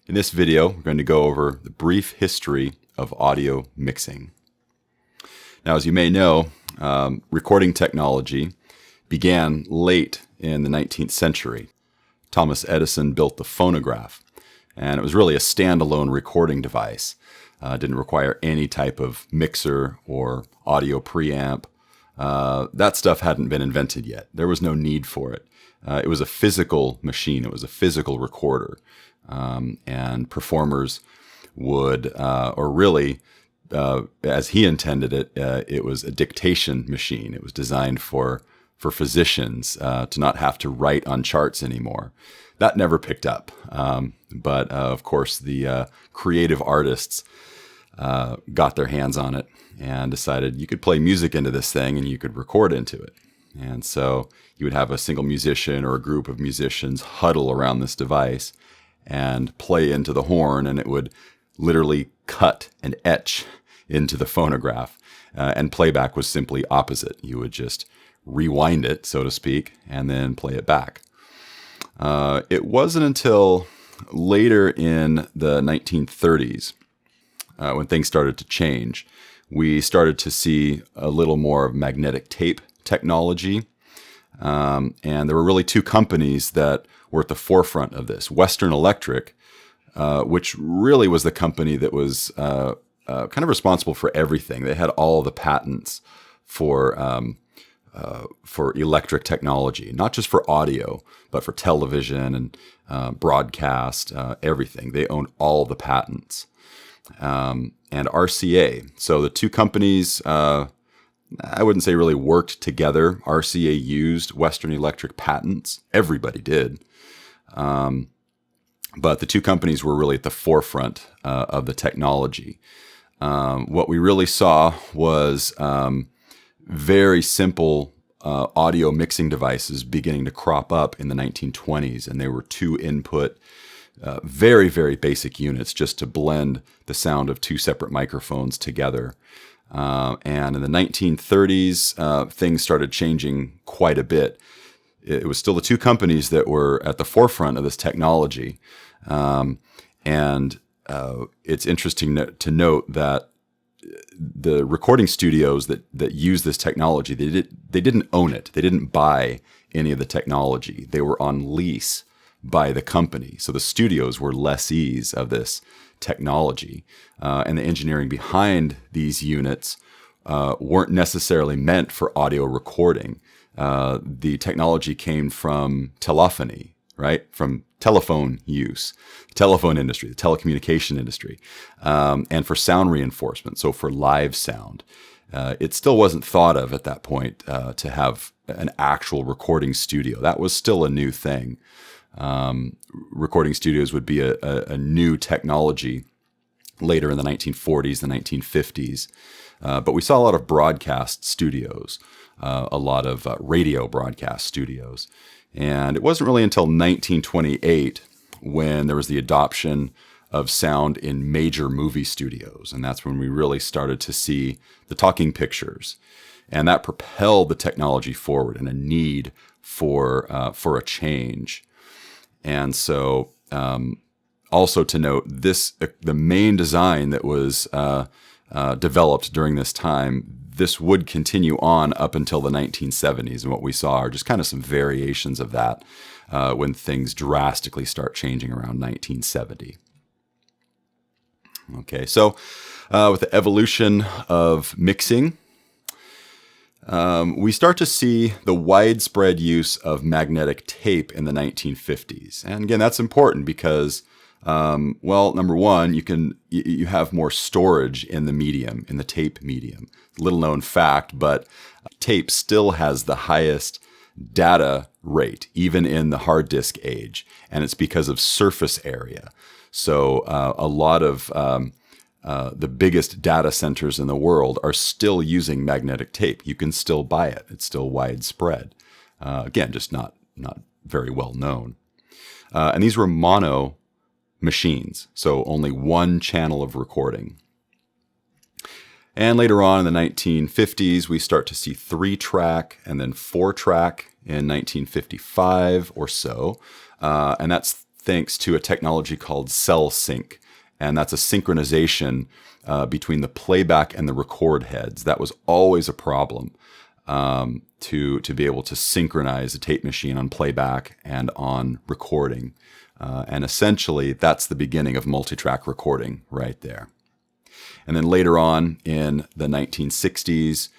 In this video, we're going to go over the brief history of audio mixing. Now, as you may know, recording technology began late in the 19th century. Thomas Edison built the phonograph, and it was really a standalone recording device. It didn't require any type of mixer or audio preamp. That stuff hadn't been invented yet. There was no need for it. It was a physical machine. It was a physical recorder. And performers would, as he intended it, it was a dictation machine. It was designed for physicians to not have to write on charts anymore. That never picked up. But of course, the creative artists got their hands on it and decided you could play music into this thing and you could record into it. And so you would have a single musician or a group of musicians huddle around this device and play into the horn, and it would literally cut and etch into the phonograph. And playback was simply opposite. You would just rewind it, so to speak, and then play it back. It wasn't until later in the 1930s, when things started to change, we started to see a little more of magnetic tape technology. And there were really two companies that were at the forefront of this. Western Electric, which really was the company that was kind of responsible for everything. They had all the patents for electric technology, not just for audio, but for television and broadcast, everything. They owned all the patents. And RCA. So the two companies, I wouldn't say really worked together. RCA used Western Electric patents. Everybody did. But the two companies were really at the forefront of the technology. What we really saw was very simple audio mixing devices beginning to crop up in the 1920s, and they were two input, very, very basic units just to blend the sound of two separate microphones together. And in the 1930s, things started changing quite a bit. It was still the two companies that were at the forefront of this technology. And it's interesting to note that the recording studios that use this technology, they didn't own it. They didn't buy any of the technology. They were on lease by the company. So the studios were lessees of this technology. And the engineering behind these units weren't necessarily meant for audio recording. The technology came from telephony, right? From telephone use, the telephone industry, the telecommunication industry, and for sound reinforcement, so for live sound. It still wasn't thought of at that point to have an actual recording studio. That was still a new thing. Recording studios would be a new technology later in the 1940s, the 1950s. But we saw a lot of broadcast studios, a lot of radio broadcast studios. And it wasn't really until 1928 when there was the adoption of sound in major movie studios. And that's when we really started to see the talking pictures. And that propelled the technology forward and a need for a change. And so also to note, the main design that was developed during this time, this would continue on up until the 1970s. And what we saw are just kind of some variations of that when things drastically start changing around 1970. Okay, so with the evolution of mixing, we start to see the widespread use of magnetic tape in the 1950s. And again, that's important because number one, you have more storage in the medium, in the tape medium. Little known fact, but tape still has the highest data rate, even in the hard disk age, and it's because of surface area. So a lot of the biggest data centers in the world are still using magnetic tape. You can still buy it. It's still widespread. Again, just not very well known. And these were mono machines, so only one channel of recording. And later on in the 1950s, we start to see 3-track and then 4-track in 1955 or so. And that's thanks to a technology called cell sync. And that's a synchronization between the playback and the record heads. That was always a problem, to be able to synchronize a tape machine on playback and on recording. And essentially, that's the beginning of multi-track recording right there. And then later on in the 1960s,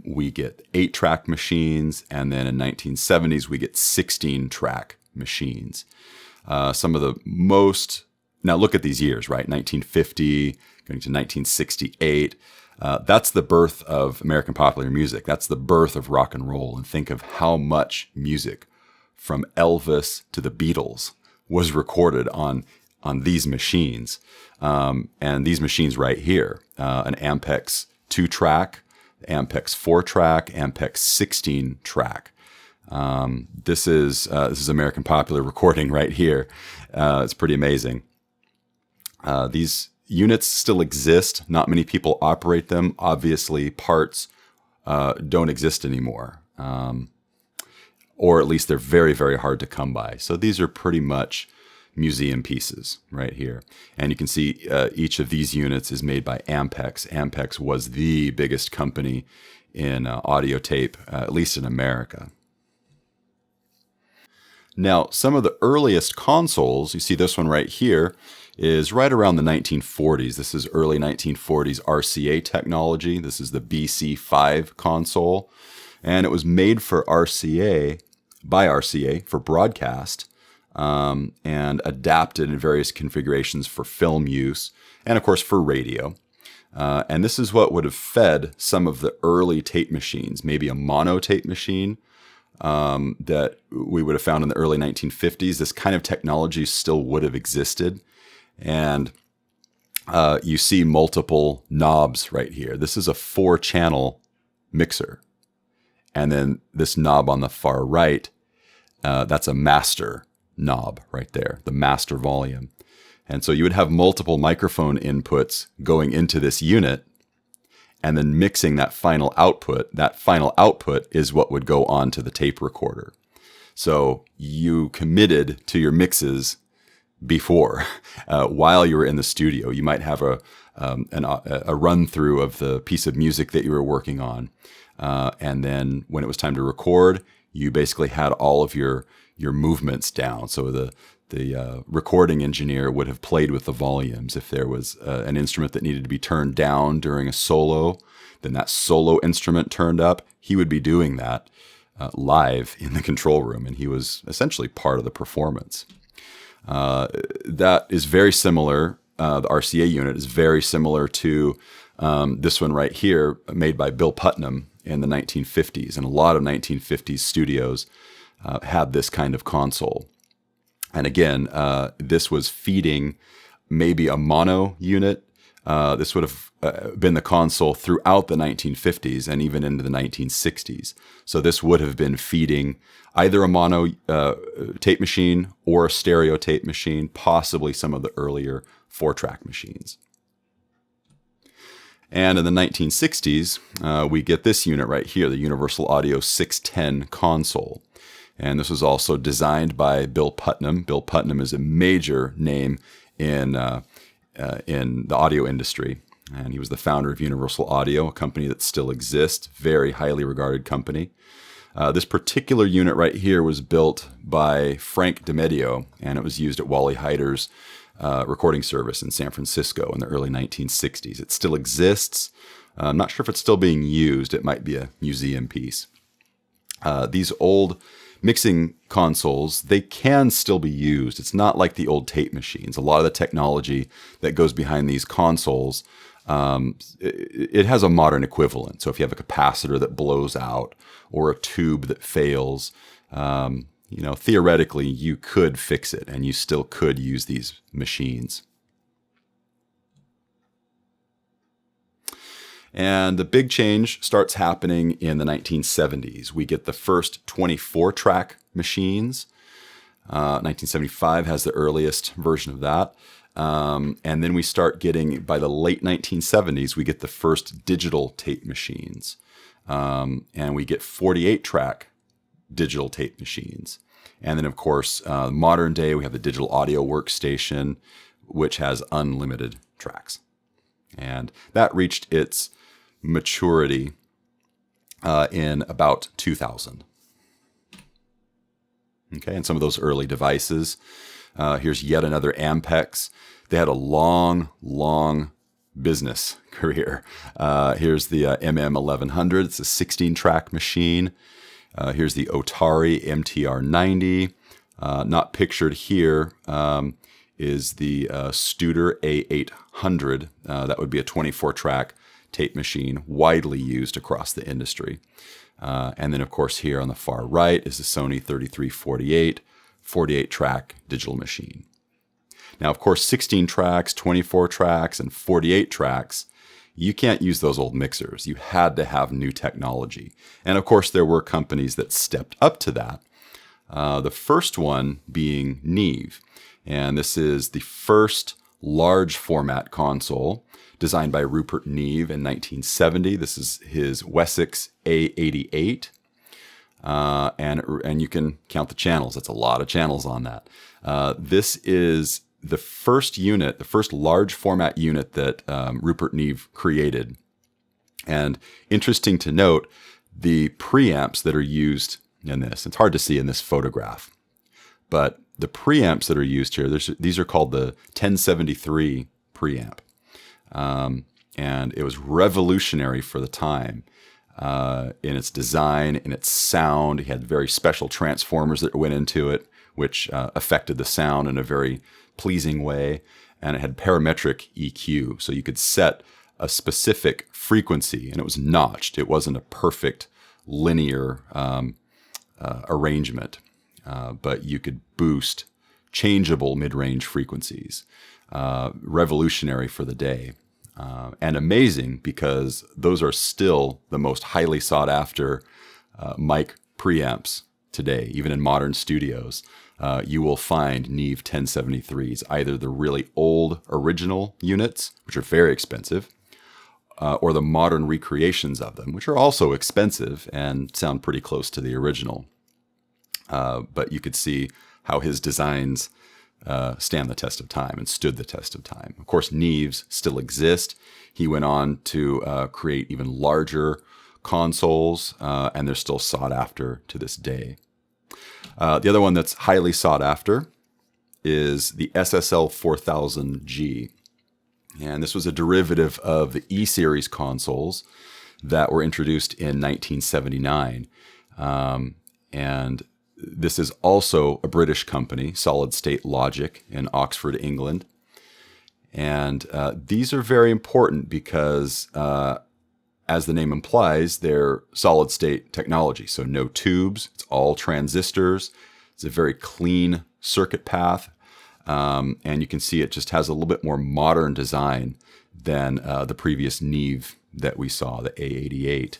we get 8-track machines, and then in 1970s, we get 16-track machines. Some of the most, now look at these years, right? 1950, going to 1968. That's the birth of American popular music. That's the birth of rock and roll. And think of how much music from Elvis to the Beatles was recorded on these machines. And these machines right here, an Ampex 2-track, Ampex 4-track, Ampex 16-track. This is American popular recording right here. It's pretty amazing. These units still exist. Not many people operate them. Obviously, parts don't exist anymore. Or at least they're very, very hard to come by. So these are pretty much museum pieces right here. And you can see each of these units is made by Ampex. Ampex was the biggest company in audio tape, at least in America. Now, some of the earliest consoles, you see this one right here, is right around the 1940s. This is early 1940s RCA technology. This is the BC5 console. And it was made for RCA, by RCA, for broadcast, and adapted in various configurations for film use, and of course for radio. And this is what would have fed some of the early tape machines, maybe a mono tape machine that we would have found in the early 1950s. This kind of technology still would have existed. And you see multiple knobs right here. This is a 4-channel mixer. And then this knob on the far right, that's a master knob right there, the master volume. And so you would have multiple microphone inputs going into this unit and then mixing that final output. That final output is what would go on to the tape recorder. So you committed to your mixes before, while you were in the studio. You might have a run through of the piece of music that you were working on. And then when it was time to record, you basically had all of your movements down. So the recording engineer would have played with the volumes. If there was an instrument that needed to be turned down during a solo, then that solo instrument turned up. He would be doing that live in the control room, and he was essentially part of the performance. That is very similar. The RCA unit is very similar to this one right here, made by Bill Putnam in the 1950s. And a lot of 1950s studios had this kind of console. And again, this was feeding maybe a mono unit. This would have been the console throughout the 1950s and even into the 1960s. So this would have been feeding either a mono tape machine or a stereo tape machine, possibly some of the earlier 4-track machines. And in the 1960s, we get this unit right here, the Universal Audio 610 console. And this was also designed by Bill Putnam. Bill Putnam is a major name in the audio industry. And he was the founder of Universal Audio, a company that still exists, very highly regarded company. This particular unit right here was built by Frank DiMedio, and it was used at Wally Heider's recording service in San Francisco in the early 1960s. It still exists. I'm not sure if it's still being used. It might be a museum piece. These old mixing consoles, they can still be used. It's not like the old tape machines. A lot of the technology that goes behind these consoles, it has a modern equivalent. So if you have a capacitor that blows out or a tube that fails, theoretically you could fix it and you still could use these machines. And the big change starts happening in the 1970s. We get the first 24-track machines. 1975 has the earliest version of that. And then we start getting, by the late 1970s, we get the first digital tape machines. And we get 48-track digital tape machines. And then, of course, modern day, we have the digital audio workstation, which has unlimited tracks. And that reached its maturity in about 2000. Okay, and some of those early devices. Here's yet another Ampex. They had a long business career. Here's the MM1100. It's a 16-track machine. Here's the Otari MTR90. Not pictured here is the Studer A800. That would be a 24-track tape machine, widely used across the industry. And then, of course, here on the far right is the Sony 3348, 48-track digital machine. Now, of course, 16 tracks, 24 tracks, and 48 tracks, you can't use those old mixers. You had to have new technology. And, of course, there were companies that stepped up to that. The first one being Neve. And this is the first large format console designed by Rupert Neve in 1970. This is his Wessex A88. And you can count the channels. That's a lot of channels on that. This is the first unit, the first large format unit that Rupert Neve created. And interesting to note, the preamps that are used in this, it's hard to see in this photograph, but the preamps that are used here, these are called the 1073 preamp. And it was revolutionary for the time in its design, in its sound. It had very special transformers that went into it, which affected the sound in a very pleasing way. And it had parametric EQ, so you could set a specific frequency, and it was notched. It wasn't a perfect linear arrangement, but you could boost changeable mid-range frequencies. Revolutionary for the day. And amazing because those are still the most highly sought after mic preamps today. Even in modern studios, you will find Neve 1073s, either the really old original units, which are very expensive, or the modern recreations of them, which are also expensive and sound pretty close to the original. But you could see how his designs stand the test of time and stood the test of time. Of course, Neves still exist. He went on to create even larger consoles, and they're still sought after to this day. The other one that's highly sought after is the SSL 4000G. And this was a derivative of the E-Series consoles that were introduced in 1979. And this is also a British company, Solid State Logic in Oxford, England. And these are very important because, as the name implies, they're solid state technology. So no tubes, it's all transistors. It's a very clean circuit path. And you can see it just has a little bit more modern design than the previous Neve that we saw, the A88.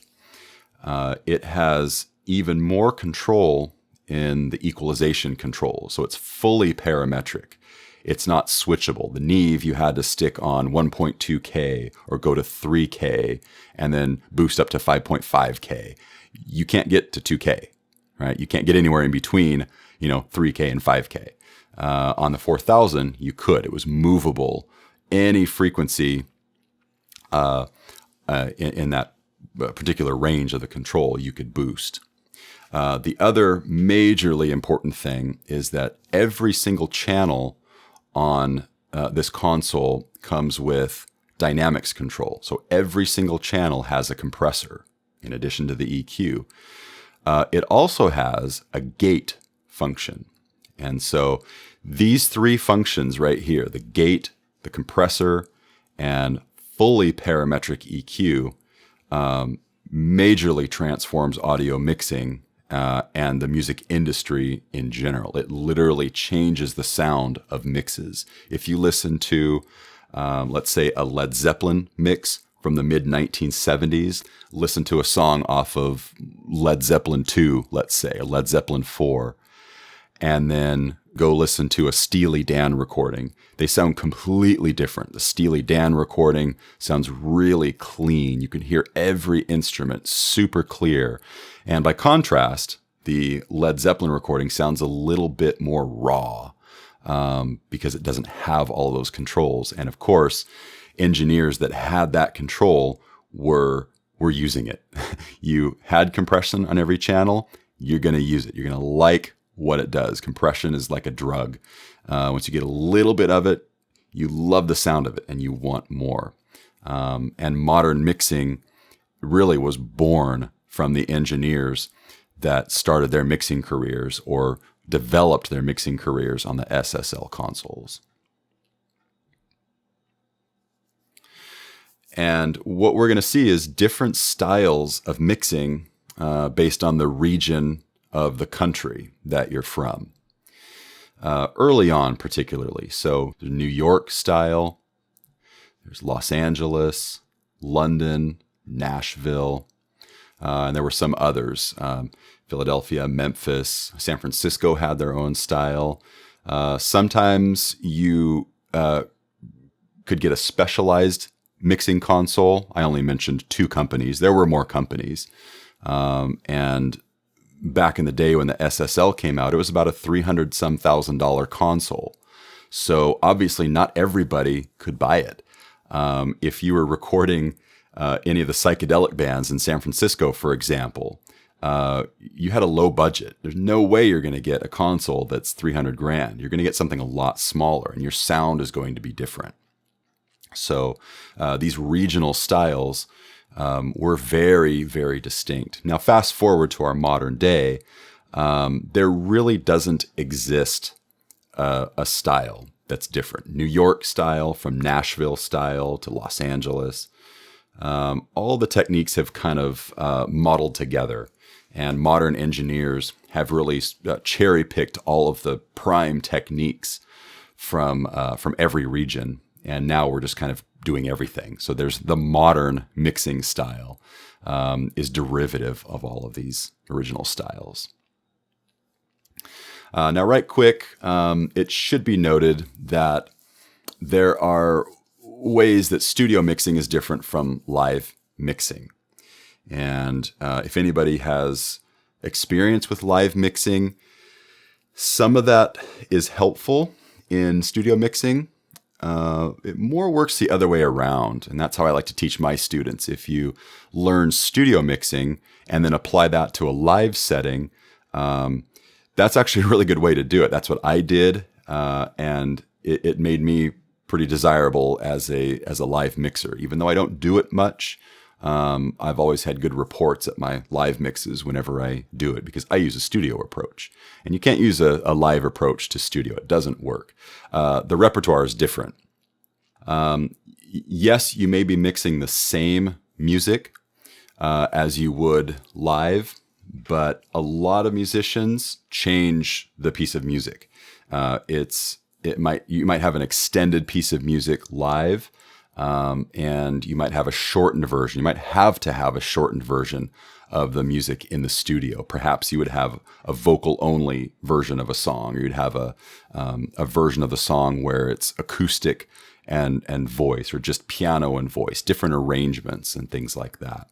It has even more control in the equalization control. So it's fully parametric. It's not switchable. The Neve, you had to stick on 1.2K or go to 3K and then boost up to 5.5K. You can't get to 2K, right? You can't get anywhere in between, 3K and 5K. On the 4000, you could. It was movable. Any frequency in that particular range of the control, you could boost. The other majorly important thing is that every single channel on this console comes with dynamics control. So every single channel has a compressor in addition to the EQ. It also has a gate function. And so these three functions right here, the gate, the compressor, and fully parametric EQ, majorly transforms audio mixing and the music industry in general. It literally changes the sound of mixes. If you listen to, let's say, a Led Zeppelin mix from the mid-1970s, listen to a song off of Led Zeppelin 2, let's say, a Led Zeppelin 4, and then go listen to a Steely Dan recording. They sound completely different. The Steely Dan recording sounds really clean. You can hear every instrument super clear. And by contrast, the Led Zeppelin recording sounds a little bit more raw because it doesn't have all those controls. And of course, engineers that had that control were using it. You had compression on every channel, you're going to use it. You're going to like what it does. Compression is like a drug. Once you get a little bit of it, you love the sound of it and you want more. And modern mixing really was born from the engineers that started their mixing careers or developed their mixing careers on the SSL consoles. And what we're going to see is different styles of mixing based on the region of the country that you're from. Early on, particularly. So the New York style, there's Los Angeles, London, Nashville, and there were some others. Philadelphia, Memphis, San Francisco had their own style. Sometimes you could get a specialized mixing console. I only mentioned 2 companies. There were more companies. And back in the day when the SSL came out, it was about a $300,000 console. So obviously not everybody could buy it. If you were recording any of the psychedelic bands in San Francisco, for example, you had a low budget. There's no way you're going to get a console that's $300,000. You're going to get something a lot smaller, and your sound is going to be different. So these regional styles were very, very distinct. Now, fast forward to our modern day, there really doesn't exist a style that's different. New York style from Nashville style to Los Angeles. All the techniques have kind of modeled together, and modern engineers have really cherry-picked all of the prime techniques from every region. And now we're just kind of doing everything. So there's the modern mixing style is derivative of all of these original styles. Now, right quick, it should be noted that there are ways that studio mixing is different from live mixing. And if anybody has experience with live mixing, some of that is helpful in studio mixing. It more works the other way around, and that's how I like to teach my students. If you learn studio mixing and then apply that to a live setting, that's actually a really good way to do it. That's what I did, and it made me pretty desirable as a live mixer. Even though I don't do it much, I've always had good reports at my live mixes whenever I do it, because I use a studio approach. And you can't use a live approach to studio. It doesn't work. The repertoire is different. Yes, you may be mixing the same music as you would live, but a lot of musicians change the piece of music. You might have an extended piece of music live, and you might have a shortened version. You might have to have a shortened version of the music in the studio. Perhaps you would have a vocal-only version of a song, or you'd have a version of the song where it's acoustic and voice, or just piano and voice, different arrangements and things like that.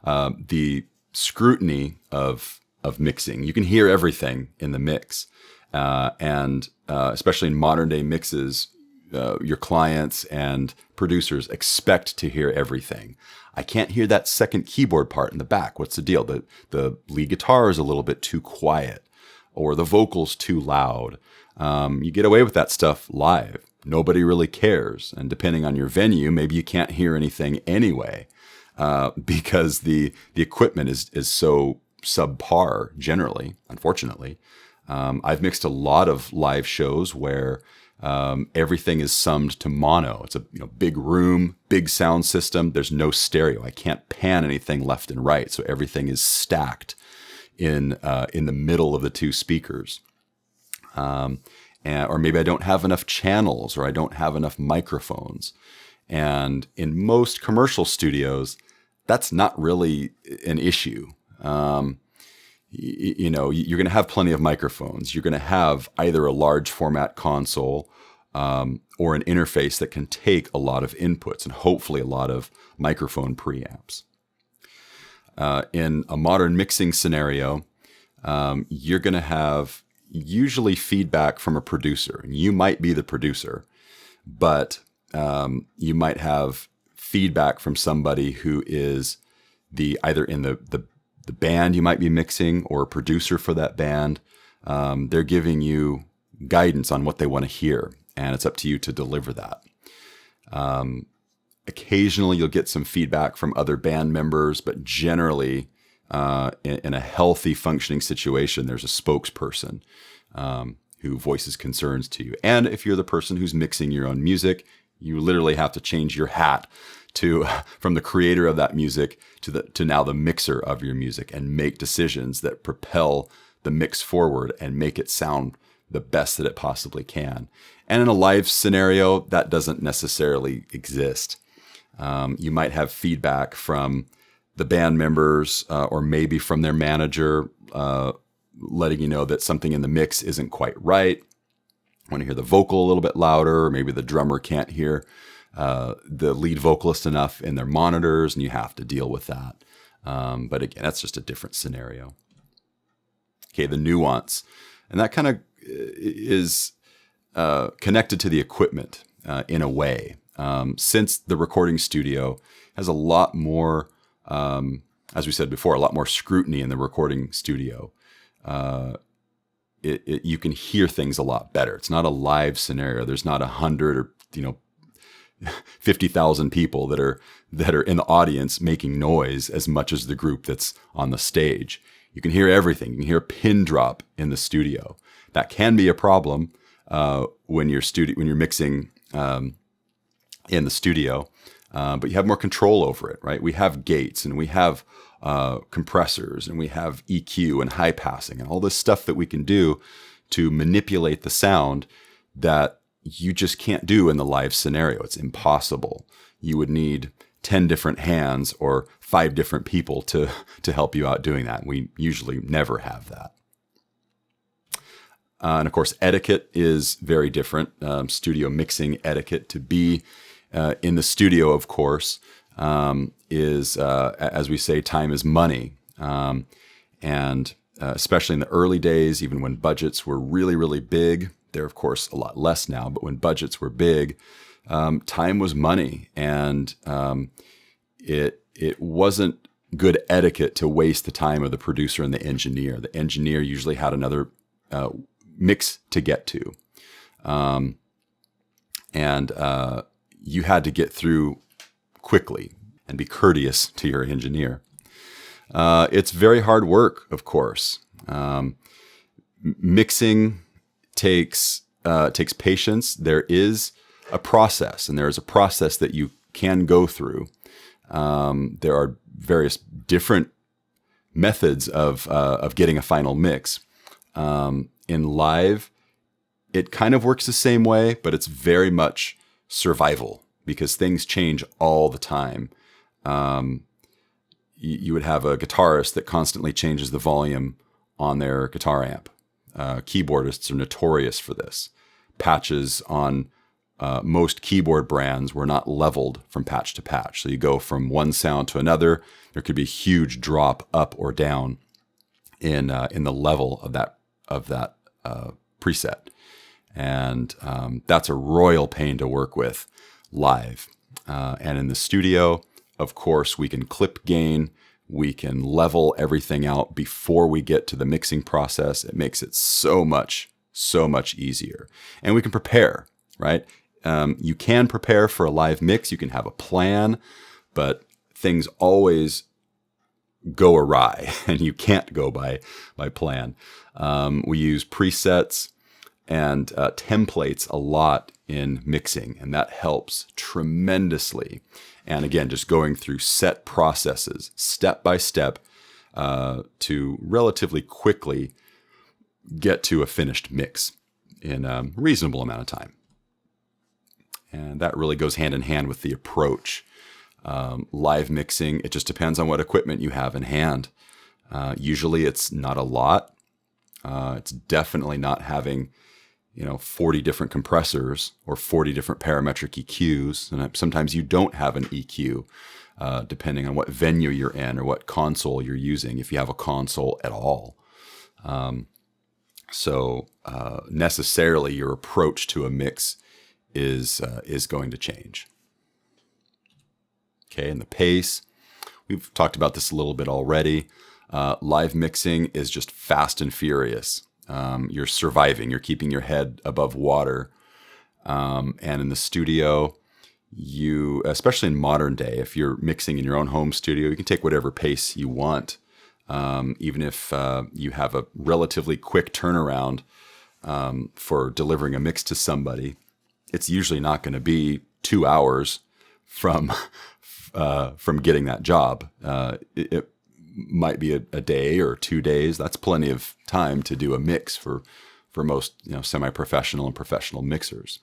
The scrutiny of mixing, you can hear everything in the mix, and especially in modern day mixes, your clients and producers expect to hear everything. I can't hear that second keyboard part in the back. What's the deal? The lead guitar is a little bit too quiet, or the vocals too loud. You get away with that stuff live. Nobody really cares. And depending on your venue, maybe you can't hear anything anyway, because the equipment is so subpar generally, unfortunately. I've mixed a lot of live shows where everything is summed to mono. It's a big room, big sound system. There's no stereo. I can't pan anything left and right, so everything is stacked in the middle of the 2 speakers. Or maybe I don't have enough channels, or I don't have enough microphones. And in most commercial studios, that's not really an issue. You're going to have plenty of microphones. You're going to have either a large format console or an interface that can take a lot of inputs, and hopefully a lot of microphone preamps. In a modern mixing scenario, you're going to have usually feedback from a producer. And you might be the producer, but you might have feedback from somebody who is either in the band you might be mixing or a producer for that band. They're giving you guidance on what they want to hear, and it's up to you to deliver that. Occasionally you'll get some feedback from other band members, but generally in a healthy functioning situation, there's a spokesperson who voices concerns to you. And if you're the person who's mixing your own music, you literally have to change your hat from the creator of that music to now the mixer of your music, and make decisions that propel the mix forward and make it sound the best that it possibly can. And in a live scenario, that doesn't necessarily exist. You might have feedback from the band members or maybe from their manager letting you know that something in the mix isn't quite right. Want to hear the vocal a little bit louder, or maybe the drummer can't hear the lead vocalist enough in their monitors, and you have to deal with that. But again, that's just a different scenario. Okay, the nuance. And that kind of is connected to the equipment in a way. Since the recording studio has a lot more, as we said before, a lot more scrutiny in the recording studio, you can hear things a lot better. It's not a live scenario. There's not 100 or 50,000 people that are in the audience making noise as much as the group that's on the stage. You can hear everything. You can hear a pin drop in the studio. That can be a problem when you're mixing in the studio, but you have more control over it, right? We have gates, and we have compressors, and we have EQ and high passing, and all this stuff that we can do to manipulate the sound that you just can't do in the live scenario. It's impossible. You would need 10 different hands or 5 different people to help you out doing that. We usually never have that. And of course, etiquette is very different. Studio mixing etiquette, to be in the studio, of course, is, as we say, time is money. And especially in the early days, even when budgets were really, really big, they're of course a lot less now, but when budgets were big, time was money. And it wasn't good etiquette to waste the time of the producer and the engineer. The engineer usually had another mix to get to. And you had to get through quickly and be courteous to your engineer. It's very hard work, of course. Mixing takes patience. There is a process, and there is a process that you can go through. There are various different methods of getting a final mix. In live, it kind of works the same way, but it's very much survival because things change all the time. You would have a guitarist that constantly changes the volume on their guitar amp. Keyboardists are notorious for this. Patches on most keyboard brands were not leveled from patch to patch. So you go from one sound to another. There could be a huge drop up or down in the level of that preset. And that's a royal pain to work with live. And in the studio, of course, we can clip gain. We can level everything out before we get to the mixing process. It makes it so much easier. And we can prepare, right? You can prepare for a live mix. You can have a plan, but things always go awry, and you can't go by plan. We use presets and templates a lot in mixing, and that helps tremendously. And again, just going through set processes, step by step, to relatively quickly get to a finished mix in a reasonable amount of time. And that really goes hand in hand with the approach. Live mixing, it just depends on what equipment you have in hand. Usually it's not a lot. It's definitely not having 40 different compressors or 40 different parametric EQs. And sometimes you don't have an EQ, depending on what venue you're in or what console you're using, if you have a console at all. So necessarily your approach to a mix is going to change. Okay, and the pace, we've talked about this a little bit already. Live mixing is just fast and furious. You're surviving, you're keeping your head above water. And in the studio, especially in modern day, if you're mixing in your own home studio, you can take whatever pace you want. Even if you have a relatively quick turnaround for delivering a mix to somebody, it's usually not going to be 2 hours from getting that job. It might be a day or 2 days. That's plenty of time to do a mix for most semi-professional and professional mixers.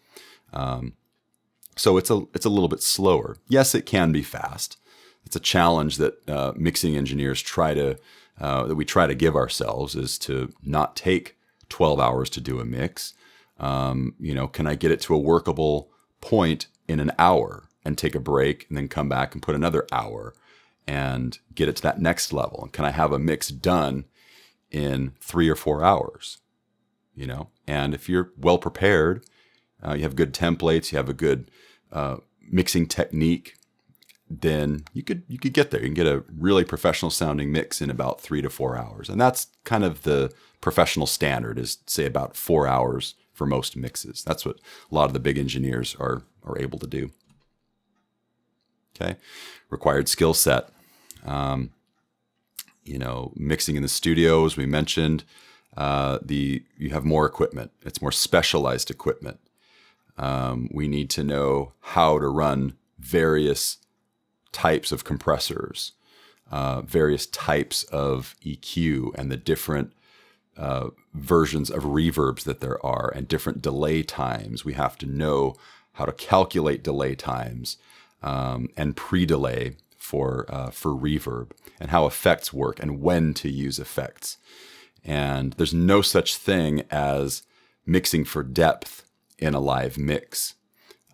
So it's a little bit slower. Yes, it can be fast. It's a challenge that mixing engineers that we try to give ourselves, is to not take 12 hours to do a mix. Can I get it to a workable point in an hour and take a break and then come back and put another hour and get it to that next level? And can I have a mix done in 3 or 4 hours? And if you're well prepared, you have good templates, you have a good mixing technique, then you could get there. You can get a really professional sounding mix in about 3 to 4 hours. And that's kind of the professional standard, is say about 4 hours for most mixes. That's what a lot of the big engineers are able to do. Okay. Required skill set. Mixing in the studio, as we mentioned, you have more equipment. It's more specialized equipment. We need to know how to run various types of compressors, various types of EQ, and the different versions of reverbs that there are, and different delay times. We have to know how to calculate delay times and pre-delay for reverb, and how effects work and when to use effects. And there's no such thing as mixing for depth in a live mix.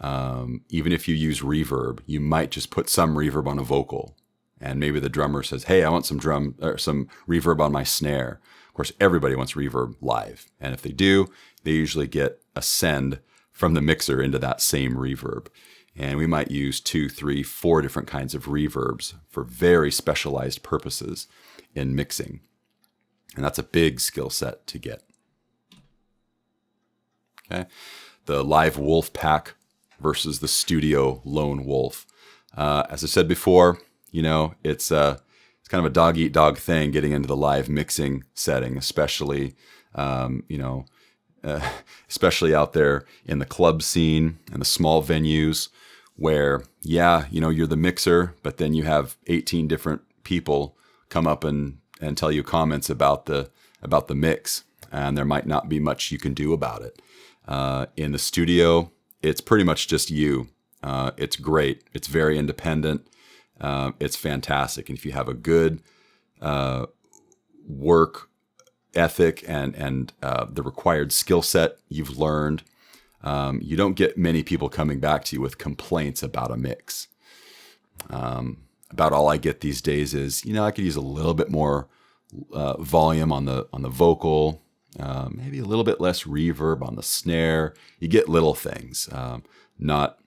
Even if you use reverb, you might just put some reverb on a vocal, and maybe the drummer says, "Hey, I want some reverb on my snare." Of course, everybody wants reverb live, and if they do, they usually get a send from the mixer into that same reverb. And we might use 2, 3, 4 different kinds of reverbs for very specialized purposes in mixing, and that's a big skill set to get. Okay, the live wolf pack versus the studio lone wolf. As I said before, it's kind of a dog eat dog thing getting into the live mixing setting, especially especially out there in the club scene and the small venues where, you're the mixer, but then you have 18 different people come up and tell you comments about the mix, and there might not be much you can do about it. In the studio, it's pretty much just you. It's great. It's very independent. It's fantastic. And if you have a good work ethic and the required skill set you've learned, you don't get many people coming back to you with complaints about a mix. About all I get these days is, I could use a little bit more volume on the vocal, maybe a little bit less reverb on the snare. You get little things, not,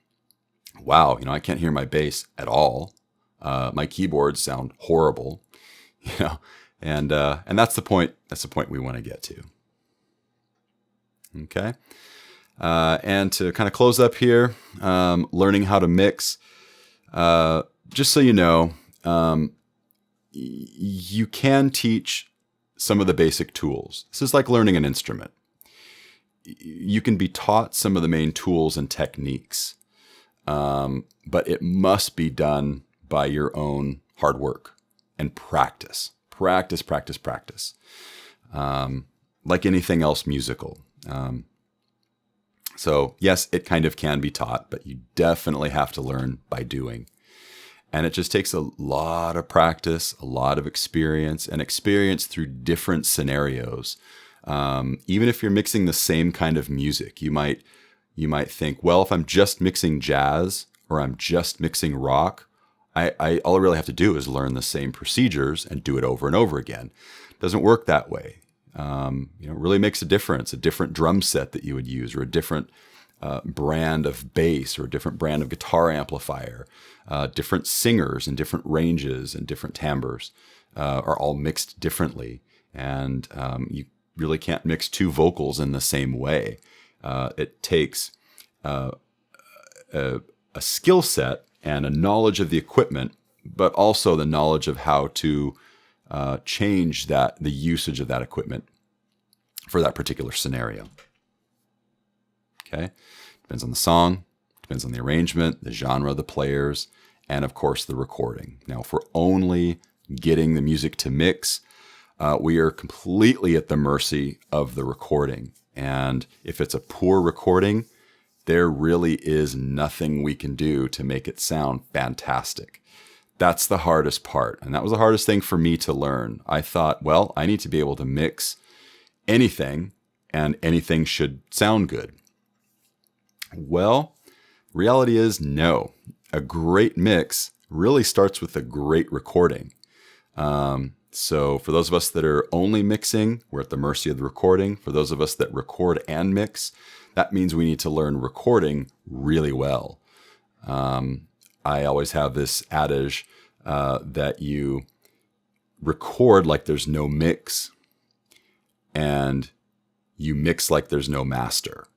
wow, I can't hear my bass at all. My keyboards sound horrible, and that's the point. That's the point we want to get to. Okay. And to kind of close up here, learning how to mix, just so you know, you can teach some of the basic tools. This is like learning an instrument. You can be taught some of the main tools and techniques, but it must be done by your own hard work and practice. Practice. Like anything else musical. So yes, it kind of can be taught, but you definitely have to learn by doing. And it just takes a lot of practice, a lot of experience, and experience through different scenarios. Even if you're mixing the same kind of music, you might think, well, if I'm just mixing jazz or I'm just mixing rock, all I really have to do is learn the same procedures and do it over and over again. It doesn't work that way. really makes a difference. A different drum set that you would use, or a different brand of bass, or a different brand of guitar amplifier, different singers and different ranges and different timbres are all mixed differently. And you really can't mix two vocals in the same way. It takes a skill set and a knowledge of the equipment, but also the knowledge of how to change the usage of that equipment for that particular scenario. Okay, depends on the song, depends on the arrangement, the genre, the players, and of course the recording. Now, if we're only getting the music to mix, we are completely at the mercy of the recording. And if it's a poor recording, there really is nothing we can do to make it sound fantastic. That's the hardest part. And that was the hardest thing for me to learn. I thought, well, I need to be able to mix anything, and anything should sound good. Well, reality is no. A great mix really starts with a great recording. So for those of us that are only mixing, we're at the mercy of the recording. For those of us that record and mix, that means we need to learn recording really well. I always have this adage that you record like there's no mix, and you mix like there's no master.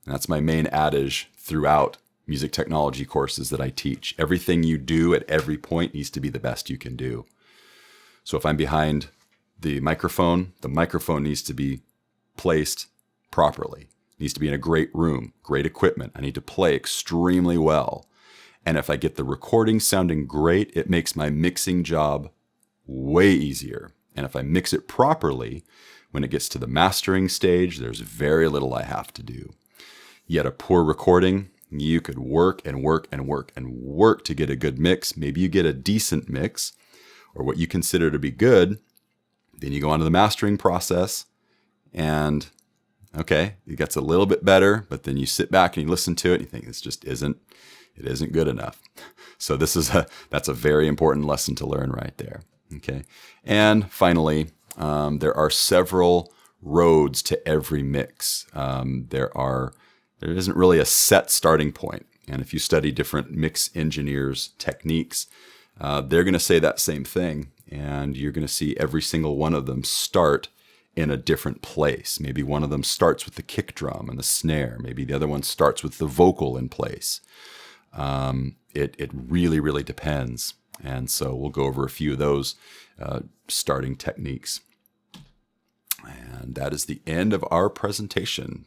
And that's my main adage throughout music technology courses that I teach. Everything you do at every point needs to be the best you can do. So if I'm behind the microphone needs to be placed properly. It needs to be in a great room, great equipment. I need to play extremely well. And if I get the recording sounding great, it makes my mixing job way easier. And if I mix it properly, when it gets to the mastering stage, there's very little I have to do. Yet a poor recording, you could work and work and work and work to get a good mix. Maybe you get a decent mix, or what you consider to be good. Then you go on to the mastering process, and okay, it gets a little bit better, but then you sit back and you listen to it and you think it isn't good enough. So that's a very important lesson to learn right there. Okay. And finally, there are several roads to every mix. There isn't really a set starting point. And if you study different mix engineers' techniques, they're going to say that same thing. And you're going to see every single one of them start in a different place. Maybe one of them starts with the kick drum and the snare. Maybe the other one starts with the vocal in place. It really, really depends. And so we'll go over a few of those starting techniques. And that is the end of our presentation.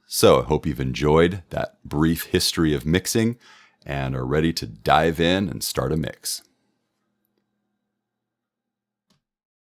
So I hope you've enjoyed that brief history of mixing and are ready to dive in and start a mix.